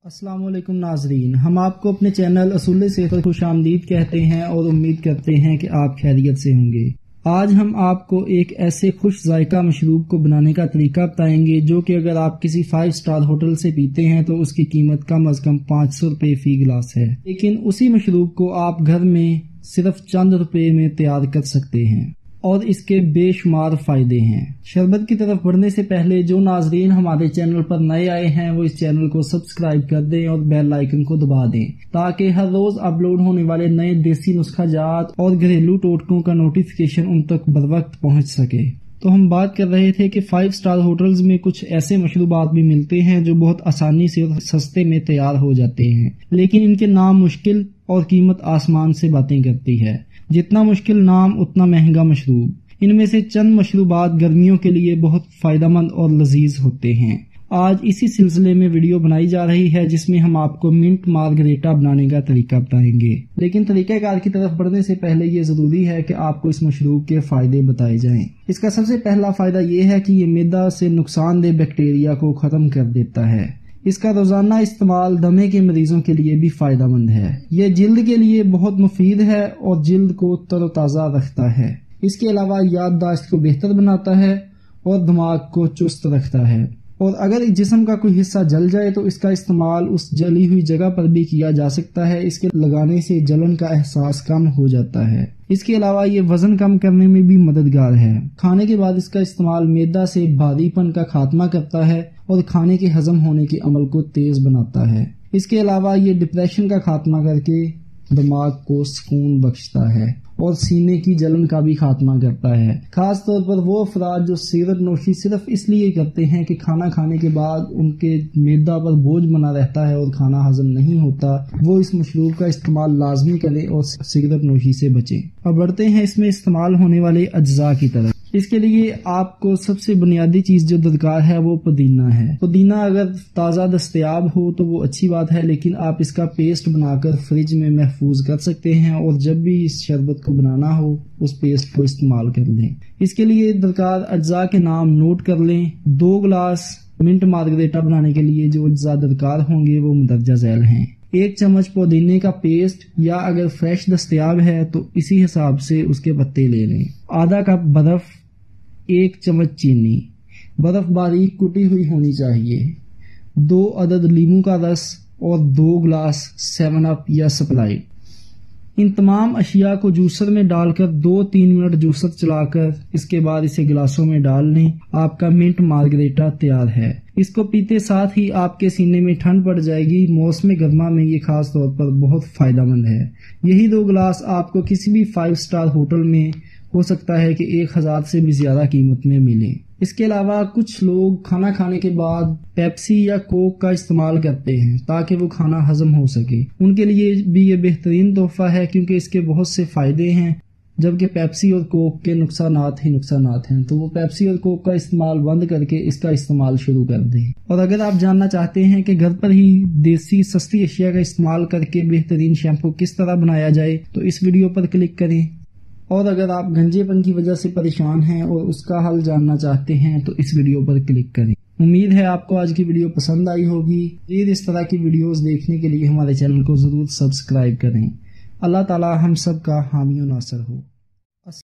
السلام علیکم ناظرین، ہم آپ کو اپنے چینل اصول صحت پر خوش آمدید کہتے ہیں اور امید کرتے ہیں کہ آپ خیریت سے ہوں گے۔ آج ہم آپ کو ایک ایسے خوش ذائقہ مشروب کو بنانے کا طریقہ بتائیں گے جو کہ اگر آپ کسی 5 اسٹار ہوٹل سے پیتے ہیں تو اس کی قیمت کم از کم 500 روپے فی گلاس ہے، لیکن اسی مشروب کو آپ گھر میں صرف چند روپے میں تیار کر سکتے ہیں اور اس کے بے شمار فائدے ہیں۔ شربت کی طرف بڑھنے سے پہلے جو ناظرین ہمارے چینل پر نئے آئے ہیں وہ اس چینل کو سبسکرائب کر دیں اور بیل آئیکن کو دبا دیں تاکہ ہر روز اپلوڈ ہونے والے نئے دیسی نسخہ جات اور گھریلو ٹوٹکوں کا نوٹیفیکیشن ان تک بروقت پہنچ سکے۔ تو ہم بات کر رہے تھے کہ 5 اسٹار ہوٹلز میں کچھ ایسے مشروبات بھی ملتے ہیں جو بہت آسانی سے اور سستے میں تیار ہو جاتے ہیں، لیکن ان کے نام مشکل اور قیمت آسمان سے باتیں کرتی ہے۔ جتنا مشکل نام اتنا مہنگا مشروب۔ ان میں سے چند مشروبات گرمیوں کے لیے بہت فائدہ مند اور لذیذ ہوتے ہیں۔ آج اسی سلسلے میں ویڈیو بنائی جا رہی ہے جس میں ہم آپ کو منٹ مارگریٹا بنانے کا طریقہ بتائیں گے، لیکن طریقہ کار کی طرف بڑھنے سے پہلے یہ ضروری ہے کہ آپ کو اس مشروب کے فائدے بتائے جائیں۔ اس کا سب سے پہلا فائدہ یہ ہے کہ یہ معدہ سے نقصان دہ بیکٹیریا کو ختم کر دیتا ہے۔ اس کا روزانہ استعمال دمے کے مریضوں کے لیے بھی فائدہ مند ہے۔ یہ جلد کے لیے بہت مفید ہے اور جلد کو تر و تازہ رکھتا ہے۔ اس کے علاوہ یادداشت کو بہتر بناتا ہے اور دماغ کو چست رکھتا ہے، اور اگر جسم کا کوئی حصہ جل جائے تو اس کا استعمال اس جلی ہوئی جگہ پر بھی کیا جا سکتا ہے۔ اس کے لگانے سے جلن کا احساس کم ہو جاتا ہے۔ اس کے علاوہ یہ وزن کم کرنے میں بھی مددگار ہے۔ کھانے کے بعد اس کا استعمال معدہ سے بھاری پن کا خاتمہ کرتا ہے اور کھانے کے ہضم ہونے کے عمل کو تیز بناتا ہے۔ اس کے علاوہ یہ ڈپریشن کا خاتمہ کر کے دماغ کو سکون بخشتا ہے اور سینے کی جلن کا بھی خاتمہ کرتا ہے۔ خاص طور پر وہ افراد جو سگریٹ نوشی صرف اس لیے کرتے ہیں کہ کھانا کھانے کے بعد ان کے معدہ پر بوجھ بنا رہتا ہے اور کھانا ہضم نہیں ہوتا، وہ اس مشروب کا استعمال لازمی کریں اور سگریٹ نوشی سے بچیں۔ اب بڑھتے ہیں اس میں استعمال ہونے والے اجزاء کی طرف۔ اس کے لیے آپ کو سب سے بنیادی چیز جو درکار ہے وہ پودینہ ہے۔ پودینہ اگر تازہ دستیاب ہو تو وہ اچھی بات ہے، لیکن آپ اس کا پیسٹ بنا کر فریج میں محفوظ کر سکتے ہیں اور جب بھی اس شربت کو بنانا ہو اس پیسٹ کو استعمال کر لیں۔ اس کے لیے درکار اجزاء کے نام نوٹ کر لیں۔ 2 گلاس منٹ مارگریٹا بنانے کے لیے جو اجزاء درکار ہوں گے وہ مندرجہ ذیل ہیں۔ 1 چمچ پودینے کا پیسٹ، یا اگر فریش دستیاب ہے تو اسی حساب سے اس کے پتے لے لیں۔ آدھا کپ برف، 1 چمچ چینی، برف باریک کٹی ہوئی ہونی چاہیے، 2 عدد لیموں کا رس اور 2 گلاس 7 اپ یا سپرائٹ۔ ان تمام اشیاء کو جوسر میں ڈال کر 2-3 منٹ جوسر چلا کر اس کے بعد اسے گلاسوں میں ڈال لیں۔ آپ کا منٹ مارگریٹا تیار ہے۔ اس کو پیتے ساتھ ہی آپ کے سینے میں ٹھنڈ پڑ جائے گی۔ موسم گرما میں یہ خاص طور پر بہت فائدہ مند ہے۔ یہی 2 گلاس آپ کو کسی بھی 5 اسٹار ہوٹل میں ہو سکتا ہے کہ 1000 سے بھی زیادہ قیمت میں ملیں۔ اس کے علاوہ کچھ لوگ کھانا کھانے کے بعد پیپسی یا کوک کا استعمال کرتے ہیں تاکہ وہ کھانا ہضم ہو سکے۔ ان کے لیے بھی یہ بہترین تحفہ ہے کیونکہ اس کے بہت سے فائدے ہیں، جبکہ پیپسی اور کوک کے نقصانات ہی نقصانات ہیں، تو وہ پیپسی اور کوک کا استعمال بند کر کے اس کا استعمال شروع کر دیں۔ اور اگر آپ جاننا چاہتے ہیں کہ گھر پر ہی دیسی سستی اشیاء کا استعمال کر کے بہترین شیمپو کس طرح بنایا جائے تو اس ویڈیو پر کلک کریں۔ اور اگر آپ گنجے پن کی وجہ سے پریشان ہیں اور اس کا حل جاننا چاہتے ہیں تو اس ویڈیو پر کلک کریں۔ امید ہے آپ کو آج کی ویڈیو پسند آئی ہوگی۔ پلیز اس طرح کی ویڈیوز دیکھنے کے لیے ہمارے چینل کو ضرور سبسکرائب کریں۔ اللہ تعالی ہم سب کا حامی و ناصر ہو۔